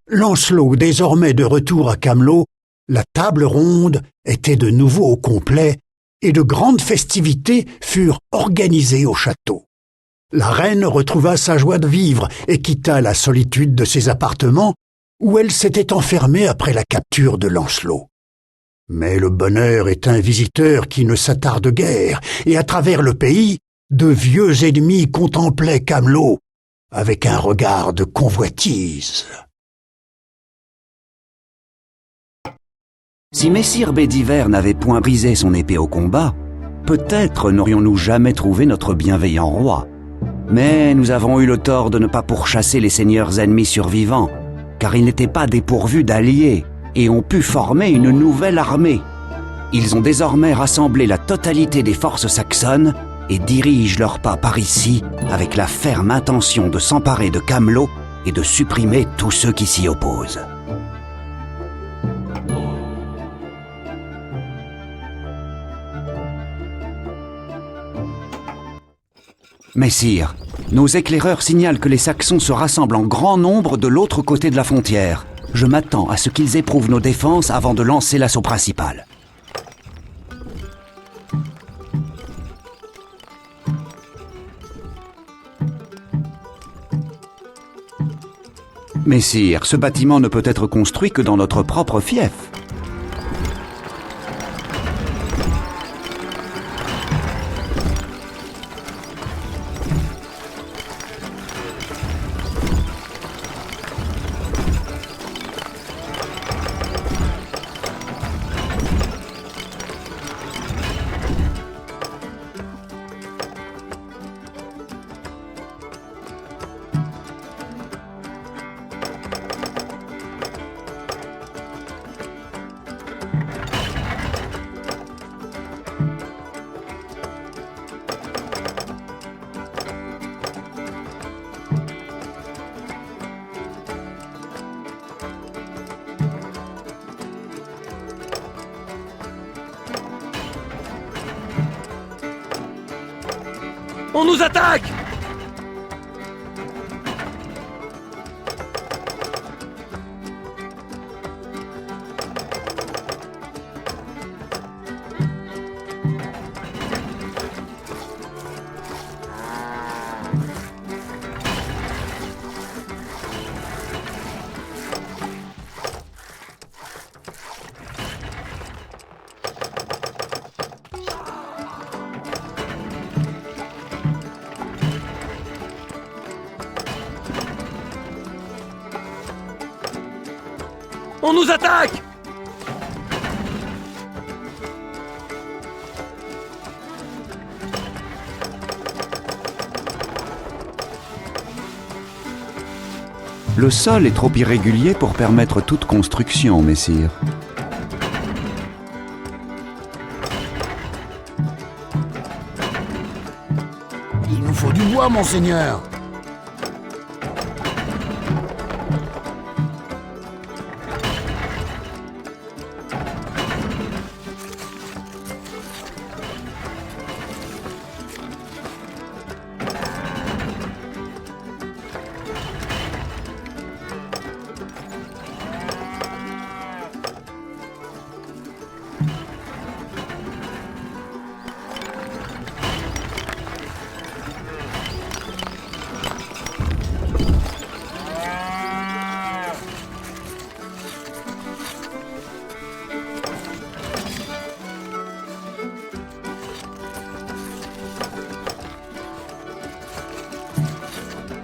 Lancelot, désormais de retour à Camelot, la table ronde était de nouveau au complet et de grandes festivités furent organisées au château. La reine retrouva sa joie de vivre et quitta la solitude de ses appartements où elle s'était enfermée après la capture de Lancelot. Mais le bonheur est un visiteur qui ne s'attarde guère, et à travers le pays, de vieux ennemis contemplaient Camelot avec un regard de convoitise. Si messire Bédiver n'avait point brisé son épée au combat, peut-être n'aurions-nous jamais trouvé notre bienveillant roi. Mais nous avons eu le tort de ne pas pourchasser les seigneurs ennemis survivants, car ils n'étaient pas dépourvus d'alliés et ont pu former une nouvelle armée. Ils ont désormais rassemblé la totalité des forces saxonnes et dirigent leurs pas par ici avec la ferme intention de s'emparer de Camelot et de supprimer tous ceux qui s'y opposent. Messire, nos éclaireurs signalent que les Saxons se rassemblent en grand nombre de l'autre côté de la frontière. Je m'attends à ce qu'ils éprouvent nos défenses avant de lancer l'assaut principal. Messire, ce bâtiment ne peut être construit que dans notre propre fief. On nous attaque! On nous attaque! Le sol est trop irrégulier pour permettre toute construction, messire. Il nous faut du bois, monseigneur.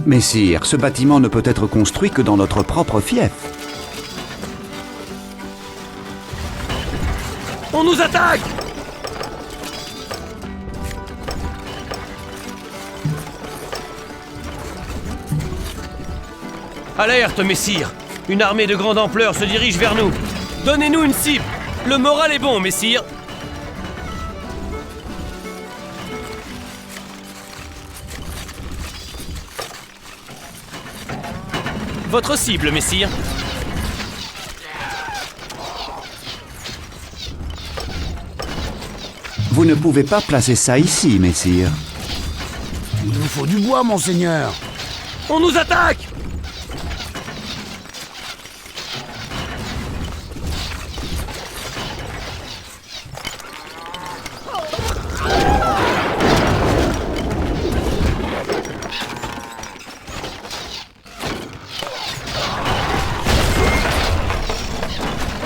Messire, ce bâtiment ne peut être construit que dans notre propre fief. On nous attaque! Alerte, messire! Une armée de grande ampleur se dirige vers nous. Donnez-nous une cible! Le moral est bon, messire! Votre cible, messire. Vous ne pouvez pas placer ça ici, messire. Il nous faut du bois, monseigneur. On nous attaque!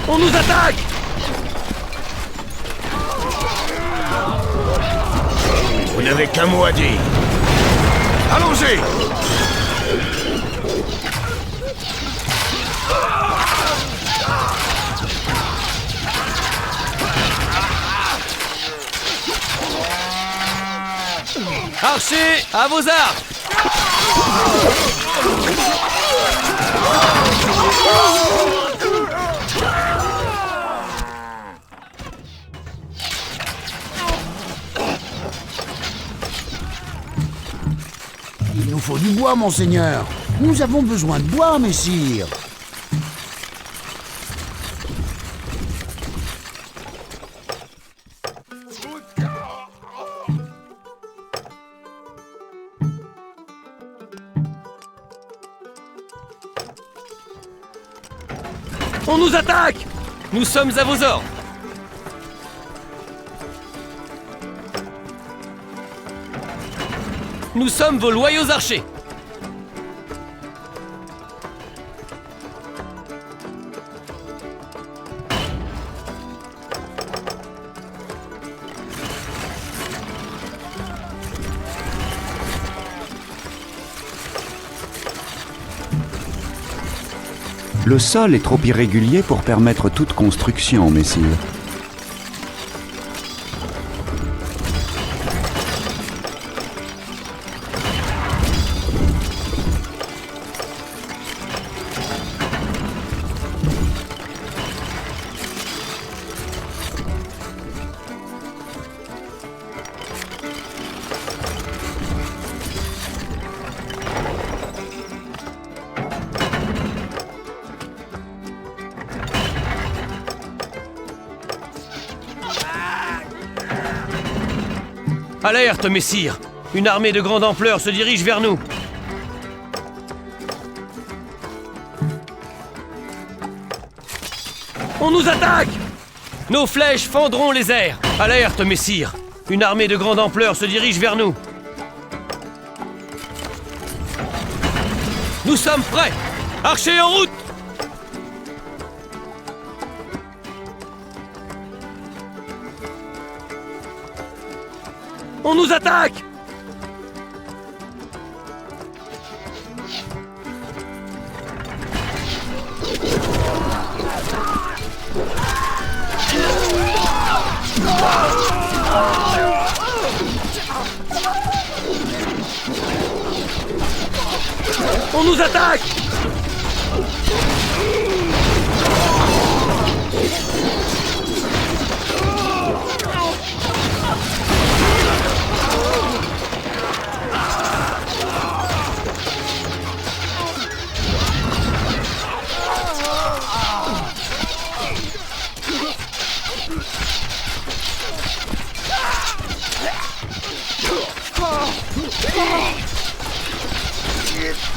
On nous attaque! Vous n'avez qu'un mot à dire. Allons-y! Archers, à vos arcs! Il nous faut du bois, monseigneur. Nous avons besoin de bois, messire. On nous attaque! Nous sommes à vos ordres! Nous sommes vos loyaux archers! Le sol est trop irrégulier pour permettre toute construction, messire. Alerte, messire! Une armée de grande ampleur se dirige vers nous! On nous attaque! Nos flèches fendront les airs! Alerte, messire! Une armée de grande ampleur se dirige vers nous! Nous sommes prêts! Archers en route! On nous attaque! On nous attaque!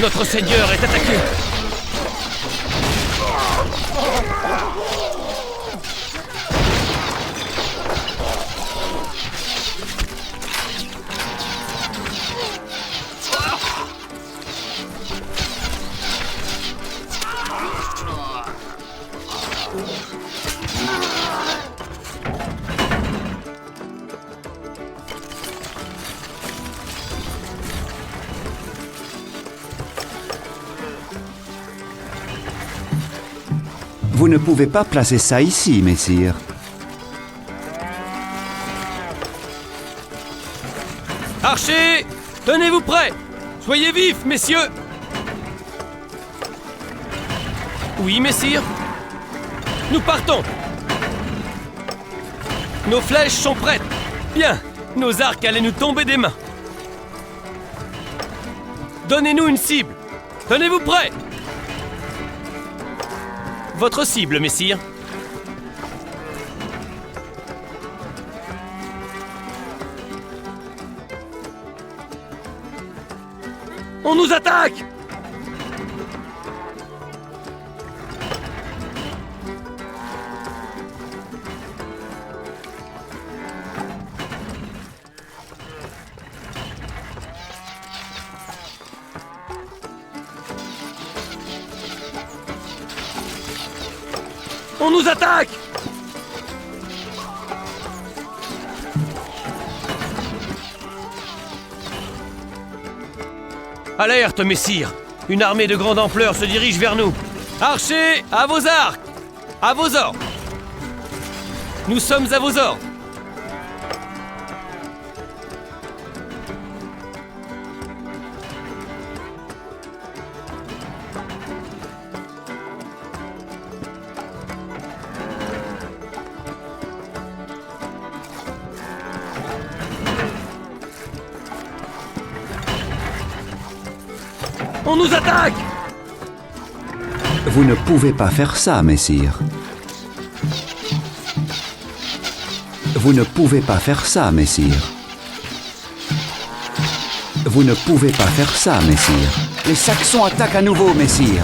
Notre seigneur est attaqué! Vous ne pouvez pas placer ça ici, messire. Archers, tenez-vous prêts! Soyez vifs, messieurs! Oui, messire? Nous partons! Nos flèches sont prêtes! Bien, nos arcs allaient nous tomber des mains! Donnez-nous une cible! Tenez-vous prêts! Votre cible, messire. On nous attaque! On nous attaque! Alerte, messire! Une armée de grande ampleur se dirige vers nous. Archers, à vos arcs! À vos ordres! Nous sommes à vos ordres! On nous attaque! Vous ne pouvez pas faire ça, messire. Vous ne pouvez pas faire ça, messire. Vous ne pouvez pas faire ça, messire. Les Saxons attaquent à nouveau, messire.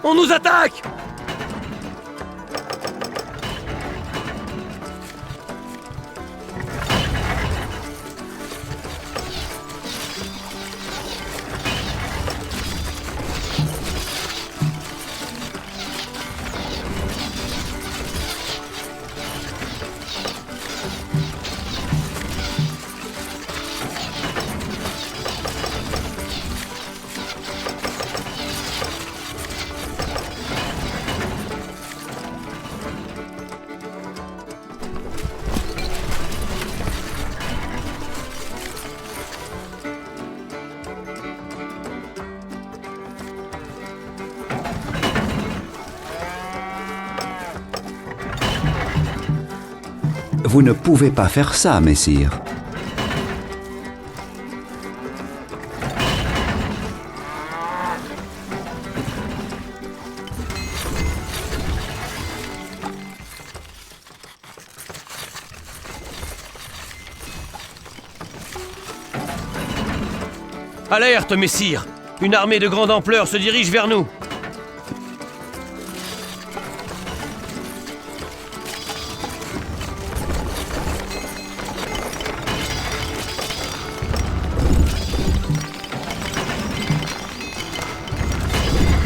On nous attaque! Vous ne pouvez pas faire ça, messire. Alerte, messire! Une armée de grande ampleur se dirige vers nous.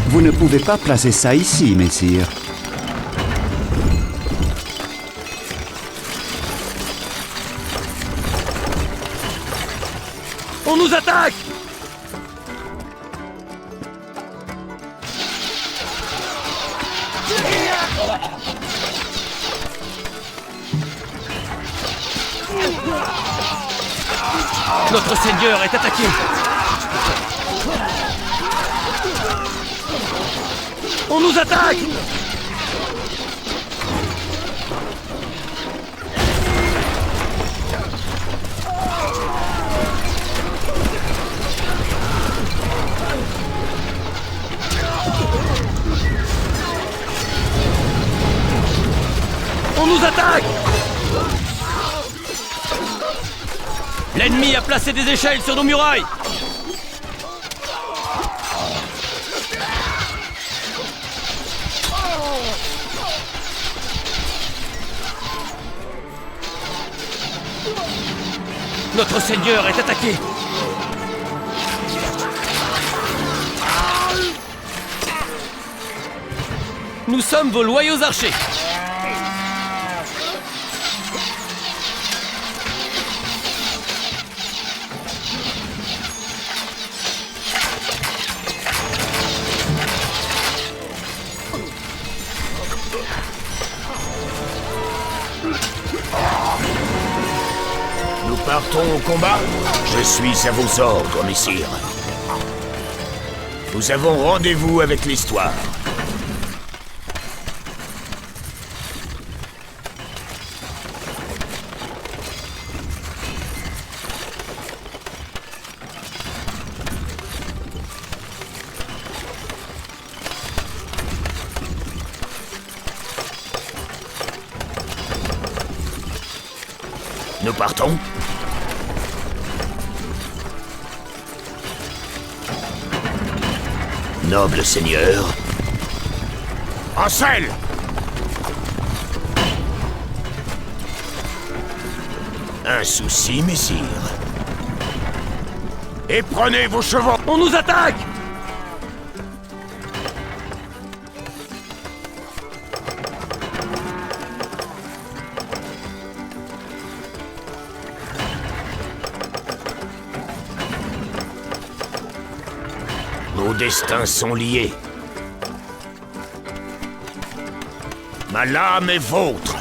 Vous ne pouvez pas placer ça ici, messire. On nous attaque! Notre seigneur est attaqué! On nous attaque! On nous attaque! L'ennemi a placé des échelles sur nos murailles! Notre seigneur est attaqué! Nous sommes vos loyaux archers! partons au combat? Je suis à vos ordres, messire. Nous avons rendez-vous avec l'histoire. Nous partons? Noble seigneur. En selle! Un souci, messire. Et prenez vos chevaux! On nous attaque! Nos destins sont liés. Ma lame est vôtre.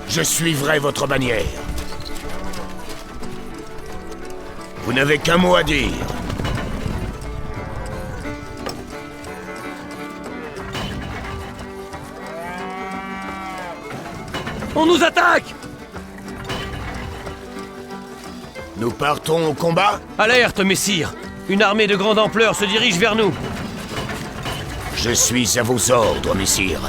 Je suivrai votre bannière. Vous n'avez qu'un mot à dire. On nous attaque! Nous partons au combat? Alerte, messire! Une armée de grande ampleur se dirige vers nous. Je suis à vos ordres, messire.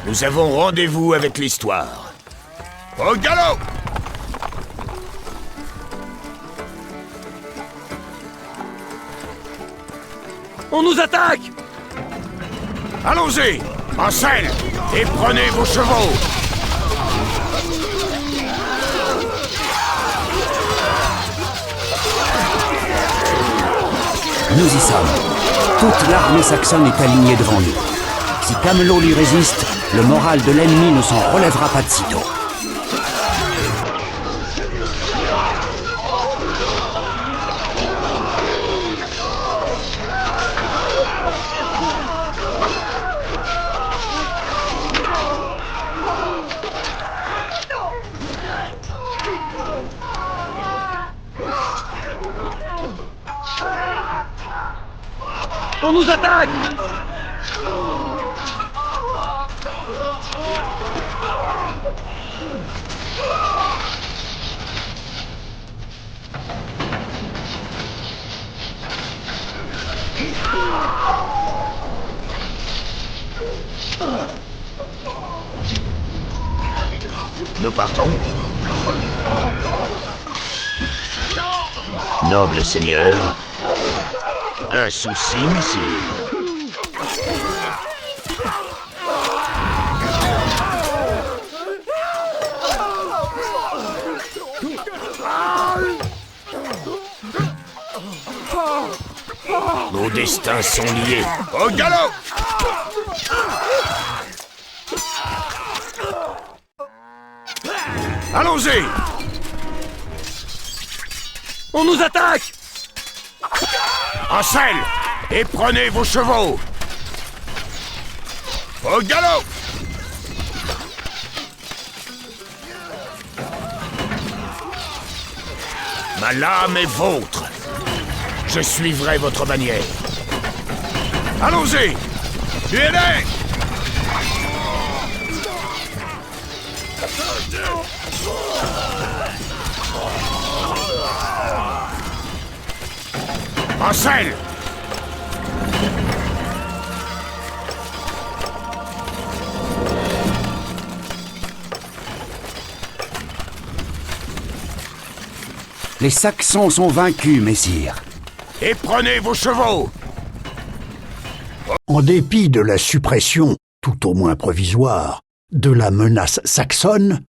Nous avons rendez-vous avec l'histoire. Au galop! On nous attaque! Allons-y! En selle! Et prenez vos chevaux! Nous y sommes. Toute l'armée saxonne est alignée devant nous. Si Camelot lui résiste, le moral de l'ennemi ne s'en relèvera pas de sitôt. On nous attaque! Nous partons. Noble seigneur. Un souci, messire. Nos destins sont liés. Au galop! Allons-y! On nous attaque! En selle! Et prenez vos chevaux! Au galop! Ma lame est vôtre. Je suivrai votre bannière. Allons-y! Tuez-les! En selle! Les Saxons sont vaincus, messire. Et prenez vos chevaux! En dépit de la suppression, tout au moins provisoire, de la menace saxonne,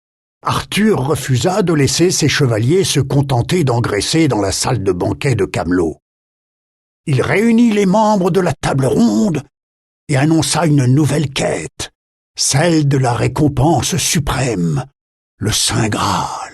Arthur refusa de laisser ses chevaliers se contenter d'engraisser dans la salle de banquet de Camelot. Il réunit les membres de la table ronde et annonça une nouvelle quête, celle de la récompense suprême, le Saint Graal.